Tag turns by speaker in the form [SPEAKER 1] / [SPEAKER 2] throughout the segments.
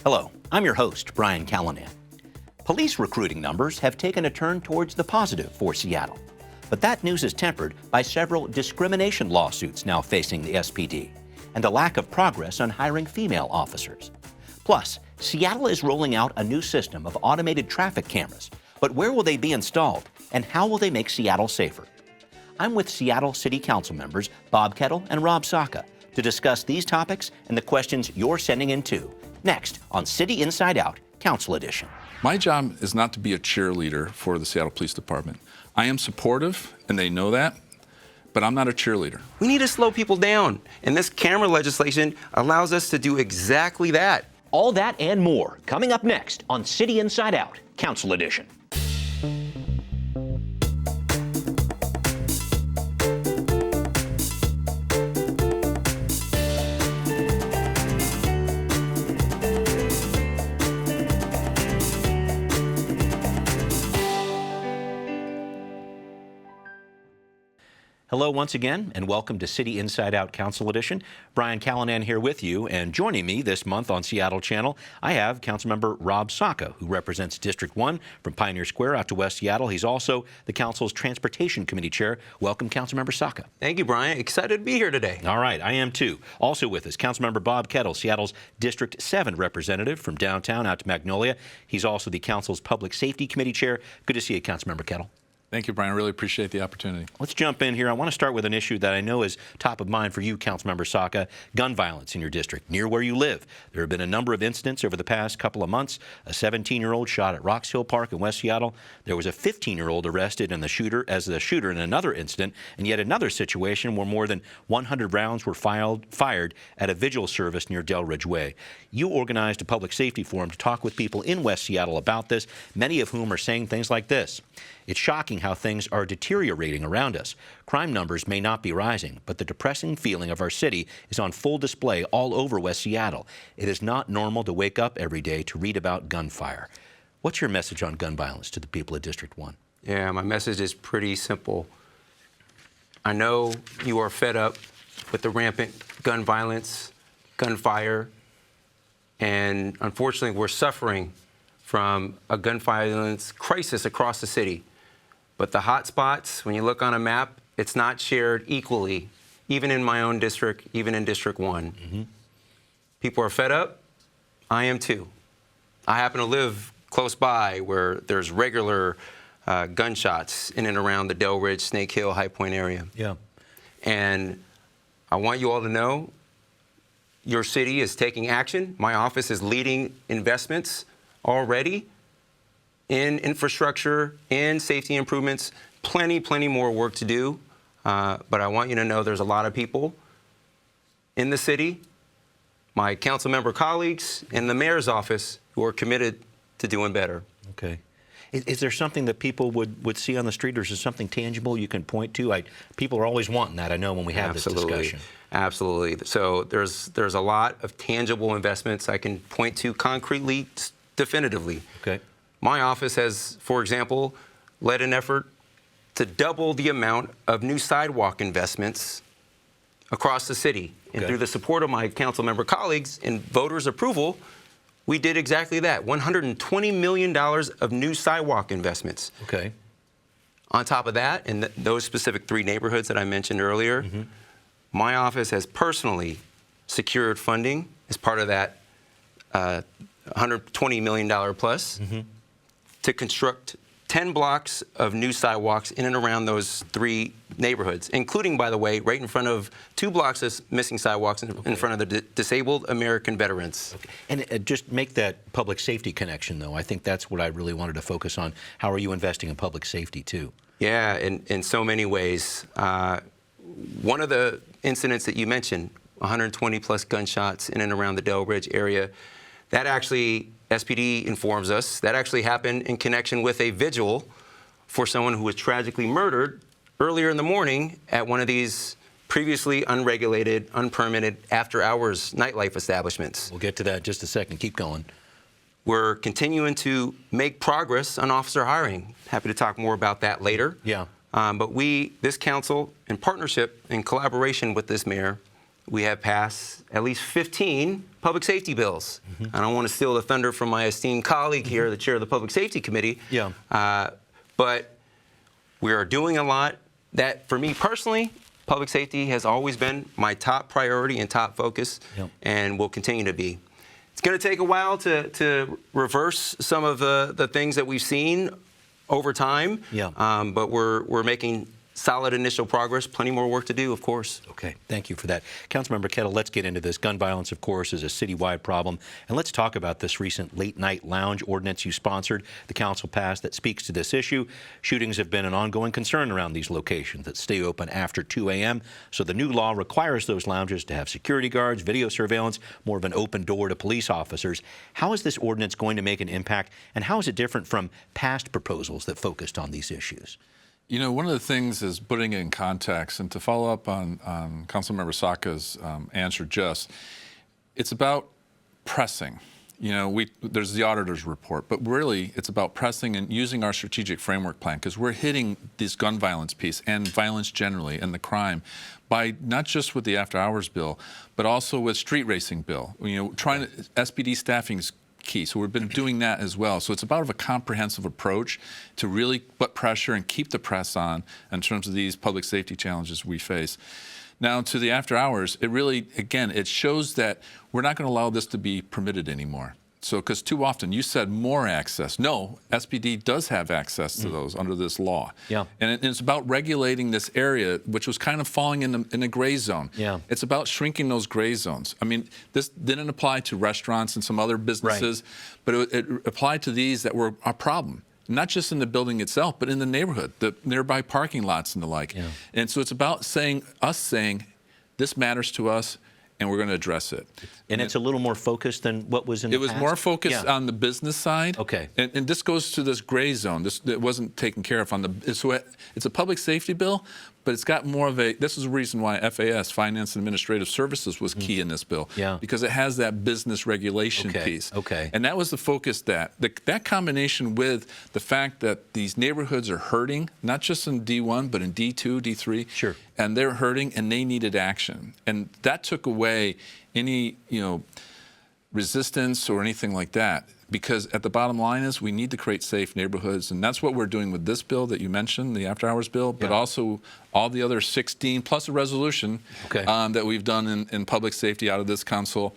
[SPEAKER 1] Hello, I'm your host, Brian Callanan. Police recruiting numbers have taken a turn towards the positive for Seattle. But that news is tempered by several discrimination lawsuits now facing the SPD and a lack of progress on hiring female officers. Plus, Seattle is rolling out a new system of automated traffic cameras. But where will they be installed, and how will they make Seattle safer? I'm with Seattle City Council members Bob Kettle and Rob Saka to discuss these topics and the questions you're sending in too. Next on City Inside Out, Council Edition.
[SPEAKER 2] My job is not to be a cheerleader for the Seattle Police Department. I am supportive, and they know that, but I'm not a cheerleader.
[SPEAKER 3] We need to slow people down, and this camera legislation allows us to do exactly that.
[SPEAKER 1] All that and more coming up next on City Inside Out, Council Edition. Hello once again, and welcome to City Inside Out Council Edition. Brian Callanan here with you, and joining me this month on Seattle Channel, I have Councilmember Rob Saka, who represents District 1 from Pioneer Square out to West Seattle. He's also the Council's Transportation Committee Chair. Welcome, Councilmember Saka.
[SPEAKER 3] Thank you, Brian. Excited to be here today.
[SPEAKER 1] All right, I am too. Also with us, Councilmember Bob Kettle, Seattle's District 7 representative from downtown out to Magnolia. He's also the Council's Public Safety Committee Chair. Good to see you, Councilmember Kettle.
[SPEAKER 2] Thank you, Brian. I really appreciate the opportunity.
[SPEAKER 1] Let's jump in here. I want to start with an issue that I know is top of mind for you, Councilmember Saka, gun violence in your district, near where you live. There have been a number of incidents over the past couple of months. A 17-year-old shot at Rocks Hill Park in West Seattle. There was a 15-year-old arrested as the shooter in another incident, and yet another situation where more than 100 rounds were fired at a vigil service near Delridge Way. You organized a public safety forum to talk with people in West Seattle about this, many of whom are saying things like this. It's shocking how things are deteriorating around us. Crime numbers may not be rising, but the depressing feeling of our city is on full display all over West Seattle. It is not normal to wake up every day to read about gunfire. What's your message on gun violence to the people of District 1?
[SPEAKER 3] Yeah, my message is pretty simple. I know you are fed up with the rampant gun violence, gunfire, and unfortunately we're suffering from a gun violence crisis across the city. But the hot spots, when you look on a map, it's not shared equally, even in my own district, even in District 1. Mm-hmm. People are fed up. I am too. I happen to live close by where there's regular gunshots in and around the Delridge, Snake Hill, High Point area.
[SPEAKER 1] Yeah.
[SPEAKER 3] And I want you all to know your city is taking action. My office is leading investments already in infrastructure, in safety improvements, plenty more work to do. But I want you to know there's a lot of people in the city, my council member colleagues, and the mayor's office who are committed to doing better.
[SPEAKER 1] Okay. Is there something that people would see on the street, or is there something tangible you can point to? People are always wanting that, I know, when we have this discussion.
[SPEAKER 3] Absolutely. So there's a lot of tangible investments I can point to concretely, definitively.
[SPEAKER 1] Okay.
[SPEAKER 3] My office has, for example, led an effort to double the amount of new sidewalk investments across the city. And through the support of my council member colleagues and voters' approval, we did exactly that. $120 million of new sidewalk investments.
[SPEAKER 1] Okay.
[SPEAKER 3] On top of that, in those specific 3 neighborhoods that I mentioned earlier, my office has personally secured funding as part of that $120 million plus to construct 10 blocks of new sidewalks in and around those 3 neighborhoods, including, by the way, right in front of 2 blocks of missing sidewalks in front of the disabled American veterans.
[SPEAKER 1] Okay. And just make that public safety connection, though. I think that's what I really wanted to focus on. How are you investing in public safety, too?
[SPEAKER 3] Yeah, in so many ways. One of the incidents that you mentioned, 120 plus gunshots in and around the Delridge area, that actually, SPD informs us, that actually happened in connection with a vigil for someone who was tragically murdered earlier in the morning at one of these previously unregulated, unpermitted after-hours nightlife establishments.
[SPEAKER 1] We'll get to that in just a second. Keep going.
[SPEAKER 3] We're continuing to make progress on officer hiring. Happy to talk more about that later.
[SPEAKER 1] Yeah.
[SPEAKER 3] But this council, in partnership, in collaboration with this mayor, we have passed at least 15 public safety bills. I don't want to steal the thunder from my esteemed colleague here, the chair of the Public Safety Committee.
[SPEAKER 1] Yeah.
[SPEAKER 3] But we are doing a lot that, for me personally, public safety has always been my top priority and top focus, and will continue to be. It's going to take a while to reverse some of the things that we've seen over time, but we're making solid initial progress. Plenty more work to do, of course.
[SPEAKER 1] Okay, thank you for that. Councilmember Kettle, let's get into this. Gun violence, of course, is a citywide problem. And let's talk about this recent late-night lounge ordinance you sponsored, the council passed, that speaks to this issue. Shootings have been an ongoing concern around these locations that stay open after 2 a.m. So the new law requires those lounges to have security guards, video surveillance, more of an open door to police officers. How is this ordinance going to make an impact, and how is it different from past proposals that focused on these issues?
[SPEAKER 2] You know, one of the things is putting it in context, and to follow up on Councilmember Saka's answer it's about pressing. You know, there's the auditor's report, but really it's about pressing and using our strategic framework plan, because we're hitting this gun violence piece and violence generally and the crime by not just with the after hours bill, but also with street racing bill. You know, SPD staffing's key. So we've been doing that as well. So it's about a comprehensive approach to really put pressure and keep the press on in terms of these public safety challenges we face. Now, to the after hours, it really, again, it shows that we're not going to allow this to be permitted anymore. So, because too often you said more access. No, SPD does have access to those under this law.
[SPEAKER 1] Yeah.
[SPEAKER 2] And it's about regulating this area, which was kind of falling in the gray zone.
[SPEAKER 1] Yeah.
[SPEAKER 2] It's about shrinking those gray zones. I mean, this didn't apply to restaurants and some other businesses, but it applied to these that were a problem. Not just in the building itself, but in the neighborhood, the nearby parking lots and the like.
[SPEAKER 1] Yeah.
[SPEAKER 2] And so it's about saying, this matters to us, and we're going to address it.
[SPEAKER 1] And it's a little more focused than what was in the past?
[SPEAKER 2] It was more focused on the business side.
[SPEAKER 1] Okay.
[SPEAKER 2] And this goes to this gray zone. It wasn't taken care of on the. So it's a public safety bill, but it's got more of a. This is the reason why FAS, Finance and Administrative Services, was key in this bill.
[SPEAKER 1] Yeah.
[SPEAKER 2] Because it has that business regulation piece.
[SPEAKER 1] Okay.
[SPEAKER 2] And that was the focus. That combination with the fact that these neighborhoods are hurting, not just in D1, but in D2, D3.
[SPEAKER 1] Sure.
[SPEAKER 2] And they're hurting, and they needed action. And that took away any, resistance or anything like that. Because at the bottom line is we need to create safe neighborhoods, and that's what we're doing with this bill that you mentioned, the after hours bill, but also all the other 16 plus a resolution that we've done in public safety out of this council,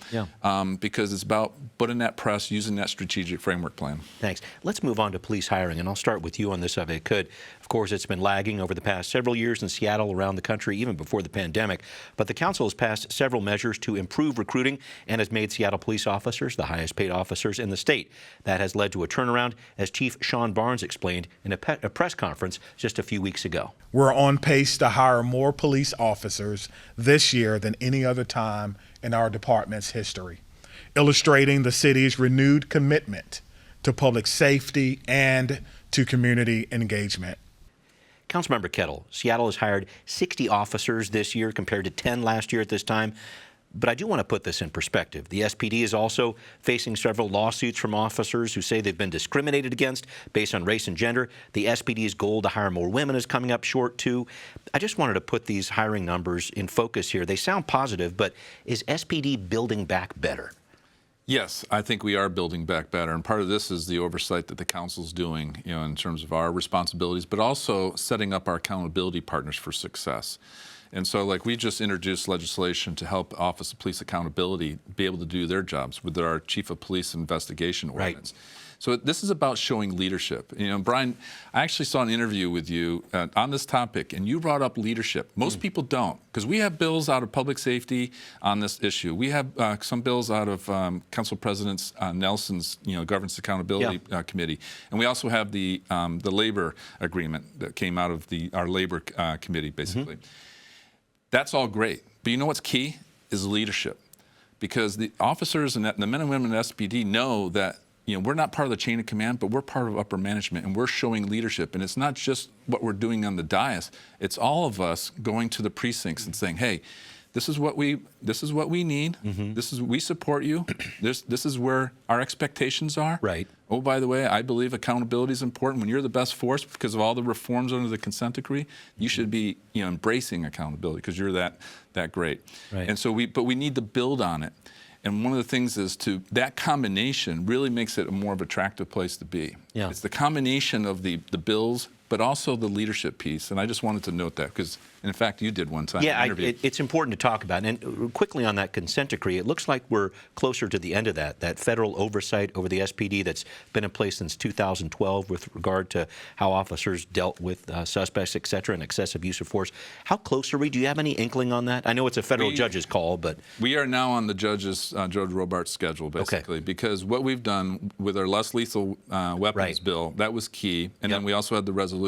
[SPEAKER 2] because it's about putting that press, using that strategic framework plan.
[SPEAKER 1] Thanks. Let's move on to police hiring, and I'll start with you on this if I could. Of course, it's been lagging over the past several years in Seattle, around the country, even before the pandemic, but the council has passed several measures to improve recruiting and has made Seattle police officers the highest paid officers in the state. That has led to a turnaround, as Chief Sean Barnes explained in a press conference just a few weeks ago.
[SPEAKER 4] We're on pace to hire more police officers this year than any other time in our department's history, illustrating the city's renewed commitment to public safety and to community engagement.
[SPEAKER 1] Councilmember Kettle, Seattle has hired 60 officers this year compared to 10 last year at this time. But I do want to put this in perspective. The SPD is also facing several lawsuits from officers who say they've been discriminated against based on race and gender. The SPD's goal to hire more women is coming up short, too. I just wanted to put these hiring numbers in focus here. They sound positive, but is SPD building back better?
[SPEAKER 2] Yes, I think we are building back better, and part of this is the oversight that the council's doing, in terms of our responsibilities, but also setting up our accountability partners for success. And so, we just introduced legislation to help Office of Police Accountability be able to do their jobs with our Chief of Police Investigation ordinance. So this is about showing leadership. Brian, I actually saw an interview with you on this topic, and you brought up leadership. Most people don't, because we have bills out of public safety on this issue. We have some bills out of Council President Nelson's, Governance Accountability Committee, and we also have the labor agreement that came out of our labor committee, basically. That's all great, but you know what's key is leadership, because the officers and the men and women at SPD know that we're not part of the chain of command, but we're part of upper management, and we're showing leadership. And it's not just what we're doing on the dais; it's all of us going to the precincts and saying, "Hey, this is what we need. We support you. This is where our expectations are.
[SPEAKER 1] Right.
[SPEAKER 2] Oh, by the way, I believe accountability is important. When you're the best force because of all the reforms under the consent decree, you should be embracing accountability because you're that great.
[SPEAKER 1] Right.
[SPEAKER 2] And so we need to build on it. And one of the things is that combination really makes it a more of an attractive place to be.
[SPEAKER 1] Yeah.
[SPEAKER 2] It's the combination of the bills, but also the leadership piece. And I just wanted to note that because, in fact, you did one time.
[SPEAKER 1] Yeah,
[SPEAKER 2] an interview.
[SPEAKER 1] it's important to talk about. And quickly on that consent decree, it looks like we're closer to the end of that federal oversight over the SPD that's been in place since 2012 with regard to how officers dealt with suspects, et cetera, and excessive use of force. How close are we? Do you have any inkling on that? I know it's a federal judge's call, but...
[SPEAKER 2] We are now on the Judge Robart's schedule, basically, because what we've done with our less lethal weapons bill, that was key, and then we also had the resolution.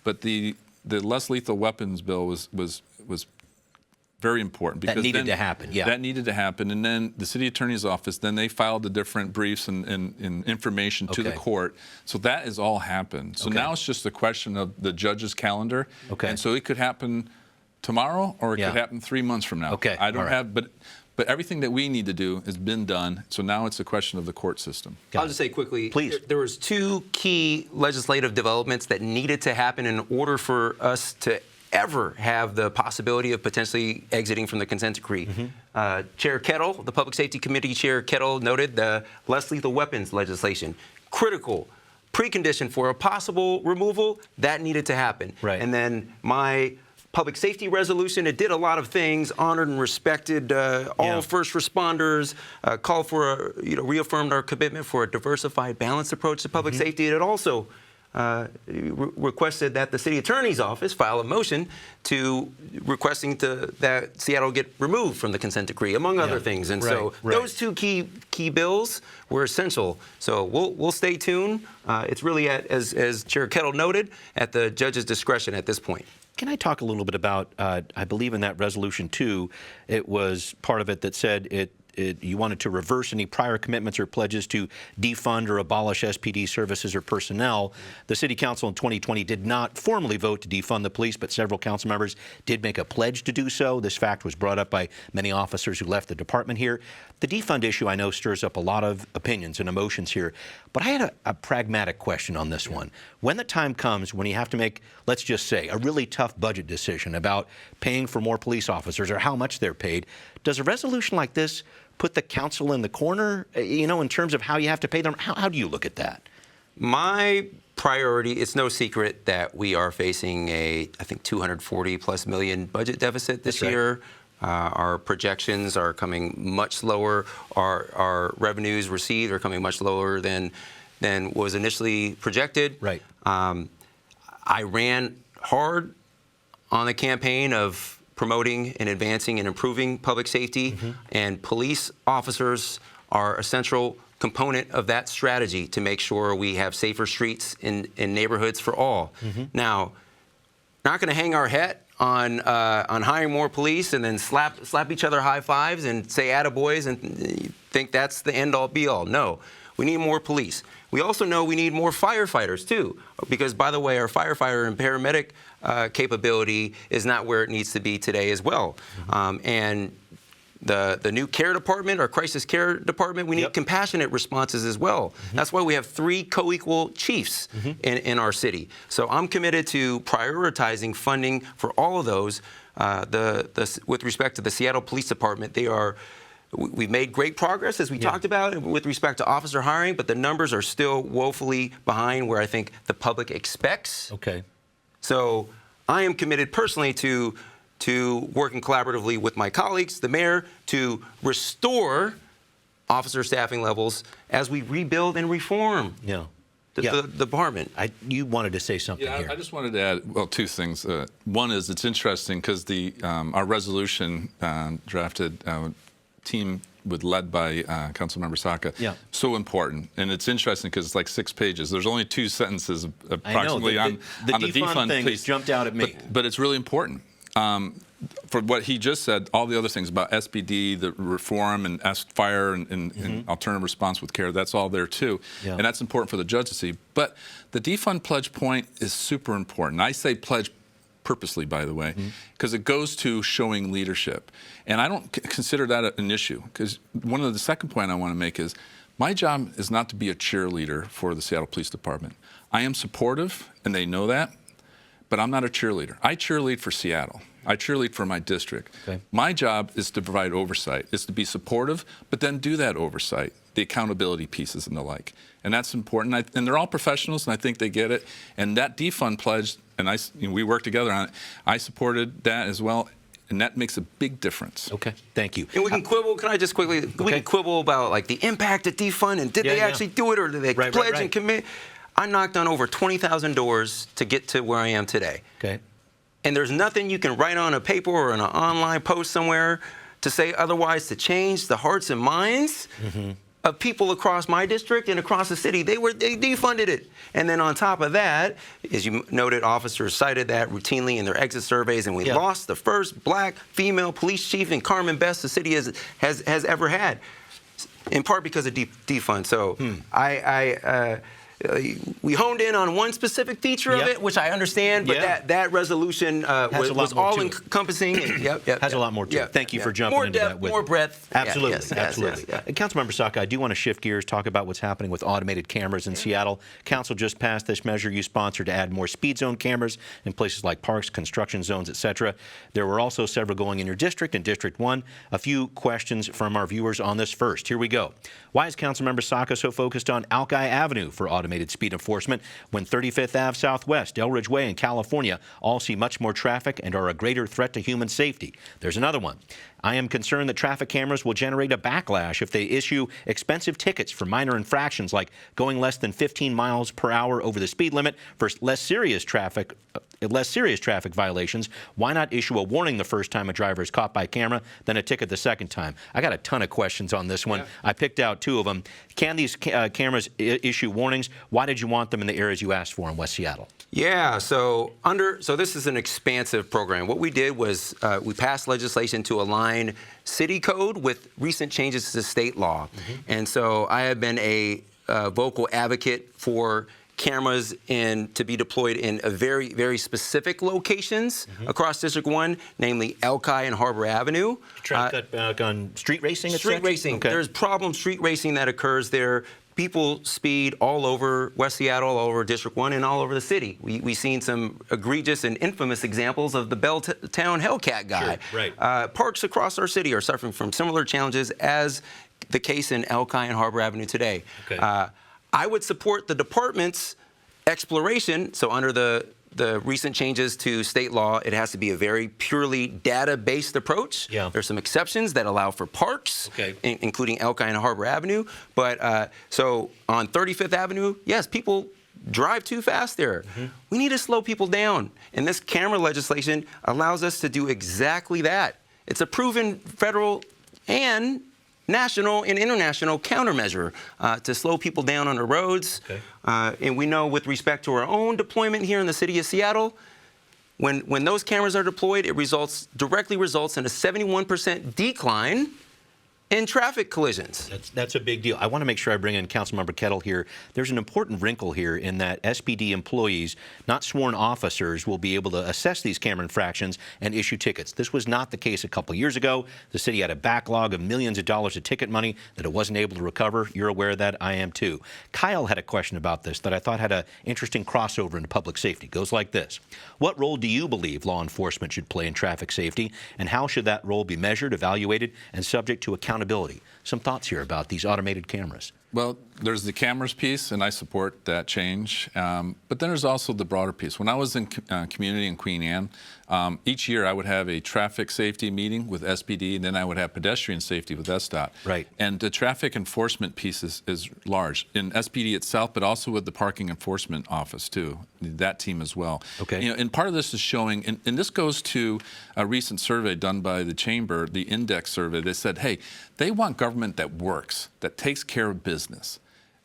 [SPEAKER 2] But the less lethal weapons bill was very important because
[SPEAKER 1] that needed to happen. Yeah,
[SPEAKER 2] that needed to happen. And then the city attorney's office, then they filed the different briefs and information to the court. So that has all happened. So now it's just a question of the judge's calendar.
[SPEAKER 1] Okay.
[SPEAKER 2] And so it could happen tomorrow or it could happen 3 months from now.
[SPEAKER 1] Okay.
[SPEAKER 2] I don't have, but everything that we need to do has been done. So now it's a question of the court system.
[SPEAKER 3] I'll just say quickly,
[SPEAKER 1] please.
[SPEAKER 3] There was 2 key legislative developments that needed to happen in order for us to ever have the possibility of potentially exiting from the consent decree. Chair Kettle, the Public Safety Committee Chair Kettle, noted the less lethal weapons legislation. Critical precondition for a possible removal, that needed to happen.
[SPEAKER 1] Right.
[SPEAKER 3] And then my public safety resolution, it did a lot of things, honored and respected all first responders, called for, reaffirmed our commitment for a diversified, balanced approach to public safety. And it also requested that the city attorney's office file a motion requesting that Seattle get removed from the consent decree, among other things. And so those 2 key bills were essential. So we'll stay tuned. It's really as Chair Kettle noted, at the judge's discretion at this point.
[SPEAKER 1] Can I talk a little bit about, I believe in that resolution, too, it was part of it that said you wanted to reverse any prior commitments or pledges to defund or abolish SPD services or personnel. The City Council in 2020 did not formally vote to defund the police, but several council members did make a pledge to do so. This fact was brought up by many officers who left the department here. The defund issue, I know, stirs up a lot of opinions and emotions here, but I had a pragmatic question on this one. When the time comes when you have to make, let's just say, a really tough budget decision about paying for more police officers or how much they're paid, does a resolution like this put the council in the corner, in terms of how you have to pay them? How do you look at that?
[SPEAKER 3] My priority, it's no secret that we are facing I think, $240+ million budget deficit this year. Our projections are coming much lower. Our revenues received are coming much lower than was initially projected.
[SPEAKER 1] Right.
[SPEAKER 3] I ran hard on the campaign of promoting and advancing and improving public safety, and police officers are a central component of that strategy to make sure we have safer streets in neighborhoods for all. Now, not going to hang our hat on hiring more police and then slap each other high fives and say attaboys and think that's the end all be all. No, we need more police. We also know we need more firefighters too, because by the way, our firefighter and paramedic capability is not where it needs to be today as well. And the new care department, our crisis care department, we need compassionate responses as well. That's why we have 3 co-equal chiefs in our city. So I'm committed to prioritizing funding for all of those. With respect to the Seattle Police Department, we've made great progress, as we talked about, with respect to officer hiring, but the numbers are still woefully behind where I think the public expects.
[SPEAKER 1] Okay.
[SPEAKER 3] So I am committed personally to working collaboratively with my colleagues, the mayor, to restore officer staffing levels as we rebuild and reform the department.
[SPEAKER 1] You wanted to say something here.
[SPEAKER 2] I just wanted to add, 2 things. One is it's interesting because our resolution drafted team led by Councilmember Saka, so important. And it's interesting because it's like 6 pages. There's only 2 sentences approximately on the defund
[SPEAKER 1] thing
[SPEAKER 2] piece.
[SPEAKER 1] Jumped out at me.
[SPEAKER 2] But it's really important. For what he just said, all the other things about SPD, the reform and fire and alternative response with care, that's all there too. And that's important for the judge to see. But the defund pledge point is super important. I say pledge purposely, by the way, because it goes to showing leadership. And I don't consider that an issue, because the second point I want to make is my job is not to be a cheerleader for the Seattle Police Department. I am supportive, and they know that, but I'm not a cheerleader. I cheerlead for Seattle. I cheerlead for my district.
[SPEAKER 1] Okay.
[SPEAKER 2] My job is to provide oversight, is to be supportive, but then do that oversight, the accountability pieces and the like. And that's important. And they're all professionals, and I think they get it. And that defund pledge, and we worked together on it, I supported that as well. And that makes a big difference.
[SPEAKER 1] Okay, thank you.
[SPEAKER 3] And we can quibble. Can I just quickly? We can quibble about like the impact of defund and did they actually do it or did they pledge and commit? I knocked on over 20,000 doors to get to where I am today.
[SPEAKER 1] Okay.
[SPEAKER 3] And there's nothing you can write on a paper or in an online post somewhere to say otherwise to change the hearts and minds of people across my district and across the city. They defunded it. And then on top of that, as you noted, officers cited that routinely in their exit surveys, and we lost the first black female police chief in Carmen Best the city has ever had, in part because of defund. So we honed in on one specific feature of it, which I understand, but that resolution was all-encompassing.
[SPEAKER 1] Has a lot more to it. Thank you for jumping into that.
[SPEAKER 3] More breadth.
[SPEAKER 1] Absolutely, absolutely. And Councilmember Saka, I do want to shift gears, talk about what's happening with automated cameras in Seattle. Council just passed this measure you sponsored to add more speed zone cameras in places like parks, construction zones, etc. There were also several going in your district, in District 1. A few questions from our viewers on this first. Here we go. Why is Councilmember Saka so focused on Alki Avenue for automated speed enforcement when 35th Ave Southwest, Elridge Way, and California all see much more traffic and are a greater threat to human safety? There's another one. I am concerned that traffic cameras will generate a backlash if they issue expensive tickets for minor infractions like going less than 15 miles per hour over the speed limit for less serious traffic violations. Why not issue a warning the first time a driver is caught by camera, then a ticket the second time? I got a ton of questions on this one. I picked out two of them. Can these cameras issue warnings? Why did you want them in the areas you asked for in West Seattle?
[SPEAKER 3] Yeah, so this is an expansive program. What we did was we passed legislation to align city code with recent changes to state law. And so I have been a vocal advocate for cameras to be deployed in a very, very specific locations across District 1, namely Alki and Harbor Avenue.
[SPEAKER 1] Trying to cut back on street racing?
[SPEAKER 3] Street racing. Okay. There's problem street racing that occurs there. People speed all over West Seattle, all over District 1, and all over the city. We've seen some egregious and infamous examples of the Belltown Hellcat guy.
[SPEAKER 1] Sure, right.
[SPEAKER 3] Parks across our city are suffering from similar challenges as the case in Alki and Harbor Avenue today.
[SPEAKER 1] Okay.
[SPEAKER 3] I would support the department's exploration. So under the recent changes to state law, it has to be a very purely data-based approach. There's some exceptions that allow for parks, including Alki and Harbor Avenue. But so on 35th Avenue, yes, people drive too fast there. We need to slow people down. And this camera legislation allows us to do exactly that. It's a proven federal and national and international countermeasure to slow people down on the roads. And we know with respect to our own deployment here in the city of Seattle, when those cameras are deployed, it directly results in a 71% decline in traffic collisions.
[SPEAKER 1] That's a big deal. I want to make sure I bring in Councilmember Kettle here. There's an important wrinkle here in that SPD employees, not sworn officers, will be able to assess these camera infractions and issue tickets. This was not the case a couple years ago. The city had a backlog of millions of dollars of ticket money that it wasn't able to recover. You're aware of that. I am too. Kyle had a question about this that I thought had an interesting crossover into public safety. It goes like this. What role do you believe law enforcement should play in traffic safety, and how should that role be measured, evaluated, and subject to accountability? Some thoughts here about these automated cameras.
[SPEAKER 2] Well, there's the cameras piece, and I support that change. But then there's also the broader piece. When I was in community in Queen Anne, each year I would have a traffic safety meeting with SPD, and then I would have pedestrian safety with SDOT.
[SPEAKER 1] Right. And
[SPEAKER 2] the traffic enforcement piece is large in SPD itself, but also with the parking enforcement office too, that team as well.
[SPEAKER 1] Okay.
[SPEAKER 2] And part of this is showing, and this goes to a recent survey done by the Chamber, the Index survey. They said, hey, they want government that works, that takes care of business.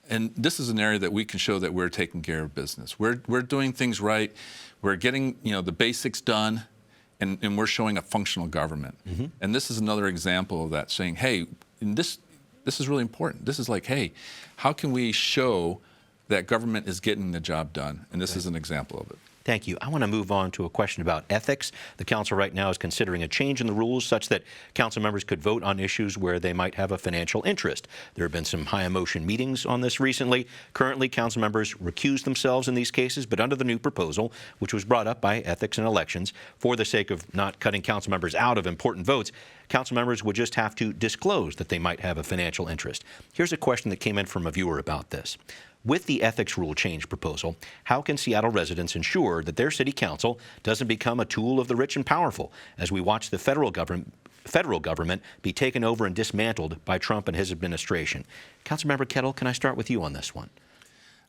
[SPEAKER 2] And this is an area that we can show that we're taking care of business. We're doing things right. We're getting the basics done, and we're showing a functional government. And this is another example of that, saying, hey, this is really important. This is like, hey, how can we show that government is getting the job done? And this is an example of it.
[SPEAKER 1] Thank you. I want to move on to a question about ethics. The council right now is considering a change in the rules such that council members could vote on issues where they might have a financial interest. There have been some high emotion meetings on this recently. Currently, council members recuse themselves in these cases, but under the new proposal, which was brought up by Ethics and Elections, for the sake of not cutting council members out of important votes, council members would just have to disclose that they might have a financial interest. Here's a question that came in from a viewer about this. With the ethics rule change proposal, how can Seattle residents ensure that their city council doesn't become a tool of the rich and powerful as we watch the federal government be taken over and dismantled by Trump and his administration? Councilmember Kettle, can I start with you on this one?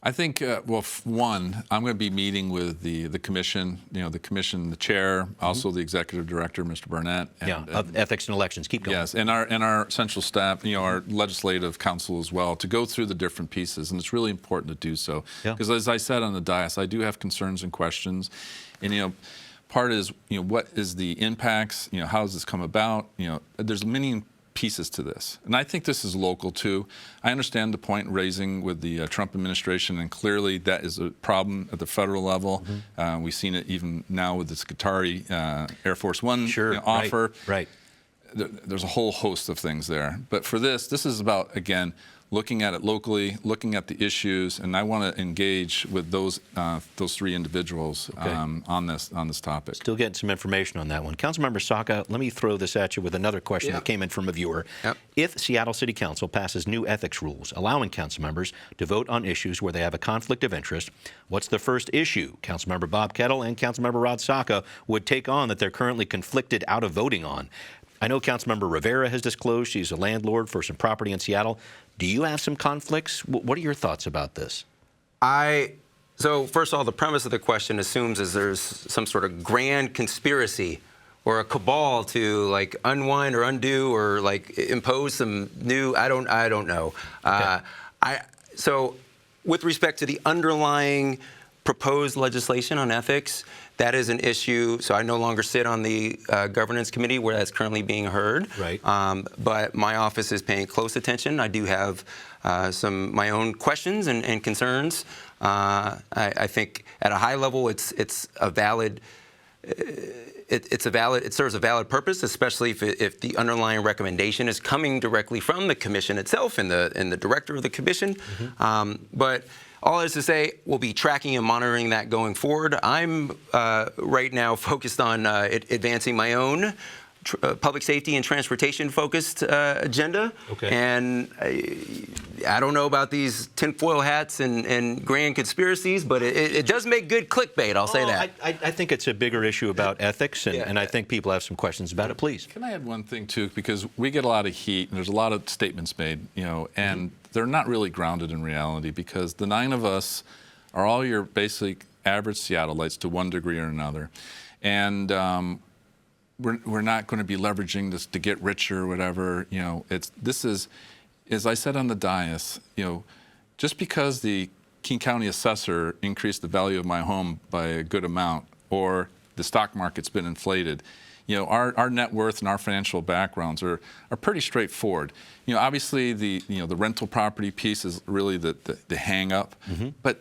[SPEAKER 2] I think, well, one, I'm going to be meeting with the commission, the chair, also the executive director, Mr. Burnett.
[SPEAKER 1] Of Ethics and Elections. Keep going.
[SPEAKER 2] Yes, and our central staff, our legislative council as well, to go through the different pieces. And it's really important to do so. Because as I said on the dais, I do have concerns and questions. And, part is, what is the impacts? How does this come about? There's many pieces to this. And I think this is local too. I understand the point raising with the Trump administration, and clearly that is a problem at the federal level. We've seen it even now with this Qatari Air Force One offer.
[SPEAKER 1] Right.
[SPEAKER 2] There's a whole host of things there. But for this is about, again, looking at it locally, looking at the issues, and I want to engage with those three individuals on this topic.
[SPEAKER 1] Still getting some information on that one. Councilmember Saka, let me throw this at you with another question that came in from a viewer. If Seattle City Council passes new ethics rules allowing council members to vote on issues where they have a conflict of interest, what's the first issue Councilmember Bob Kettle and Councilmember Rod Saka would take on that they're currently conflicted out of voting on? I know Councilmember Rivera has disclosed she's a landlord for some property in Seattle. Do you have some conflicts? What are your thoughts about this?
[SPEAKER 3] So first of all, the premise of the question assumes is there's some sort of grand conspiracy or a cabal to like unwind or undo or like impose some new. I don't know. So with respect to the underlying proposed legislation on ethics, that is an issue. So I no longer sit on the governance committee where that's currently being heard.
[SPEAKER 1] Right.
[SPEAKER 3] But my office is paying close attention. I do have my own questions and concerns. I think at a high level, it's a valid. It serves a valid purpose, especially if the underlying recommendation is coming directly from the commission itself and the director of the commission. But all is to say, we'll be tracking and monitoring that going forward. I'm right now focused on advancing my own public safety and transportation focused agenda. And I don't know about these tinfoil hats and grand conspiracies, but it does make good clickbait, I'll say that.
[SPEAKER 1] I think it's a bigger issue about ethics, and I think people have some questions about it. Please.
[SPEAKER 2] Can I add one thing, too? Because we get a lot of heat, and there's a lot of statements made, and they're not really grounded in reality, because the 9 of us are all your basic average Seattleites to one degree or another. And we're not going to be leveraging this to get richer or whatever. This is, as I said on the dais, just because the King County assessor increased the value of my home by a good amount, or the stock market's been inflated, our net worth and our financial backgrounds are pretty straightforward. Obviously the rental property piece is really the hang up, but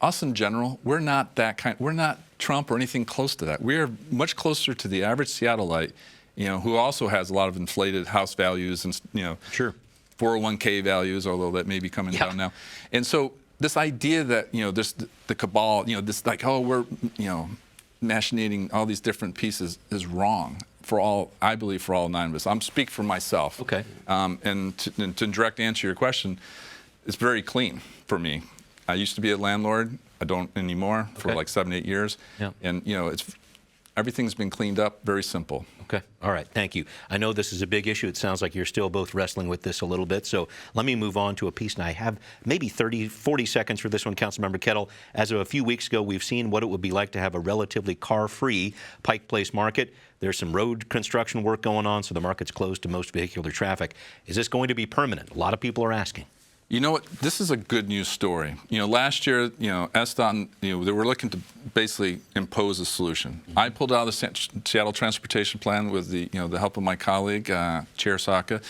[SPEAKER 2] us in general, we're not that kind. We're not Trump or anything close to that. We're much closer to the average Seattleite, who also has a lot of inflated house values and 401k values, although that may be coming down now. And so this idea that this the cabal, this like, oh, we're machinating all these different pieces is wrong for all. I believe for all 9 of us. I'm speaking for myself. And to direct answer your question, it's very clean for me. I used to be a landlord. I don't anymore for like 7-8 years. And everything's been cleaned up. Very simple.
[SPEAKER 1] All right. Thank you. I know this is a big issue. It sounds like you're still both wrestling with this a little bit. So let me move on to a piece. And I have maybe 30, 40 seconds for this one, Councilmember Kettle. As of a few weeks ago, we've seen what it would be like to have a relatively car-free Pike Place market. There's some road construction work going on, so the market's closed to most vehicular traffic. Is this going to be permanent? A lot of people are asking.
[SPEAKER 2] You know what? This is a good news story. Last year, SDOT, they were looking to basically impose a solution. I pulled out of the Seattle Transportation Plan with the help of my colleague, Chair Saka,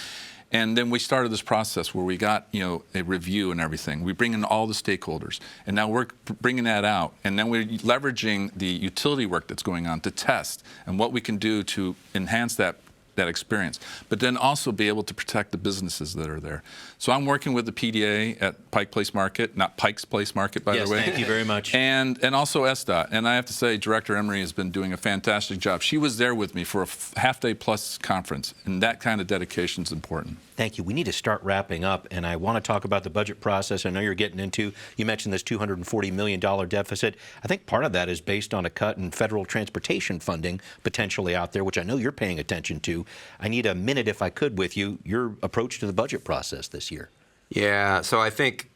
[SPEAKER 2] And then we started this process where we got, a review and everything. We bring in all the stakeholders, and now we're bringing that out. And then we're leveraging the utility work that's going on to test and what we can do to enhance that experience, but then also be able to protect the businesses that are there. So I'm working with the PDA at Pike Place Market, not Pike's Place Market, by
[SPEAKER 1] Yes,
[SPEAKER 2] the way.
[SPEAKER 1] thank you very much.
[SPEAKER 2] And also SDOT. And I have to say, Director Emery has been doing a fantastic job. She was there with me for a half-day plus conference, and that kind of dedication is important.
[SPEAKER 1] Thank you. We need to start wrapping up, and I want to talk about the budget process. I know you're getting into, you mentioned this $240 million deficit. I think part of that is based on a cut in federal transportation funding potentially out there, which I know you're paying attention to. I need a minute, if I could, with you, your approach to the budget process this year.
[SPEAKER 3] Yeah, so I think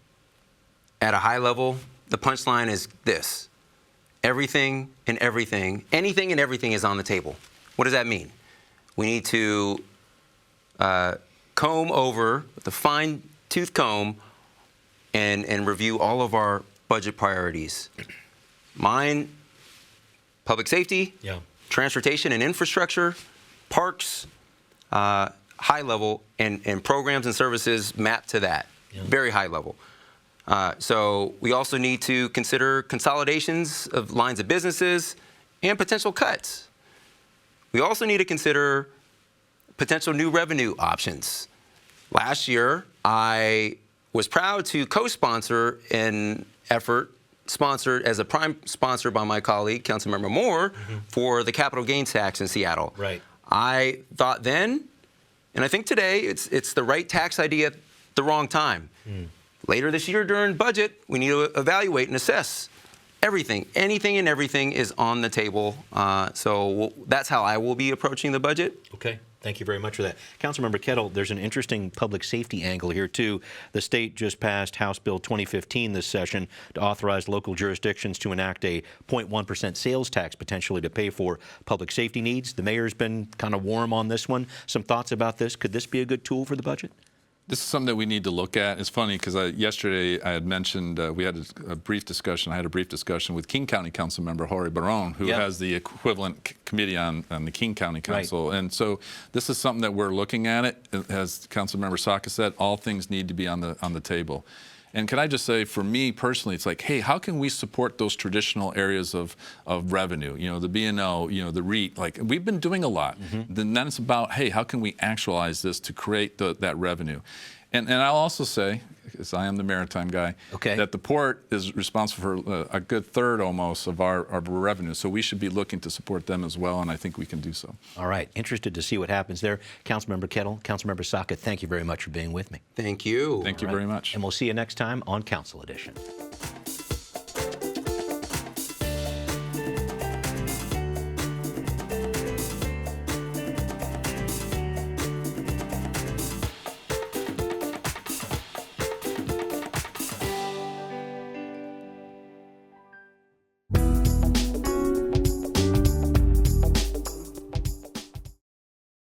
[SPEAKER 3] at a high level, the punchline is this. Anything and everything is on the table. What does that mean? We need to comb over with a fine-tooth comb and review all of our budget priorities. Mine, public safety, transportation and infrastructure, parks, high level, and programs and services mapped to that, very high level. So we also need to consider consolidations of lines of businesses and potential cuts. We also need to consider potential new revenue options. Last year, I was proud to co-sponsor an effort sponsored as a prime sponsor by my colleague, Councilmember Moore, for the capital gains tax in Seattle.
[SPEAKER 1] Right.
[SPEAKER 3] I thought then, and I think today, it's the right tax idea at the wrong time. Later this year during budget, we need to evaluate and assess anything and everything is on the table. So that's how I will be approaching the budget.
[SPEAKER 1] Okay. Thank you very much for that. Councilmember Kettle, there's an interesting public safety angle here, too. The state just passed House Bill 2015 this session to authorize local jurisdictions to enact a 0.1% sales tax potentially to pay for public safety needs. The mayor's been kind of warm on this one. Some thoughts about this? Could this be a good tool for the budget?
[SPEAKER 2] This is something that we need to look at. It's funny because yesterday I had mentioned we had a brief discussion. I had a brief discussion with King County Councilmember Jorge Barone, who has the equivalent committee on the King County Council. Right. And so this is something that we're looking at. As Councilmember Saka said, all things need to be on the table. And can I just say, for me personally, it's like, hey, how can we support those traditional areas of revenue? The B&O, the REIT. Like, we've been doing a lot. Then it's about, hey, how can we actualize this to create that revenue? And I'll also say, because I am the maritime guy, that the port is responsible for a good third almost of our revenue. So we should be looking to support them as well, and I think we can do so.
[SPEAKER 1] All right. Interested to see what happens there. Councilmember Kettle, Councilmember Saka, thank you very much for being with me.
[SPEAKER 3] Thank you.
[SPEAKER 2] Thank you very much.
[SPEAKER 1] And we'll see you next time on Council Edition.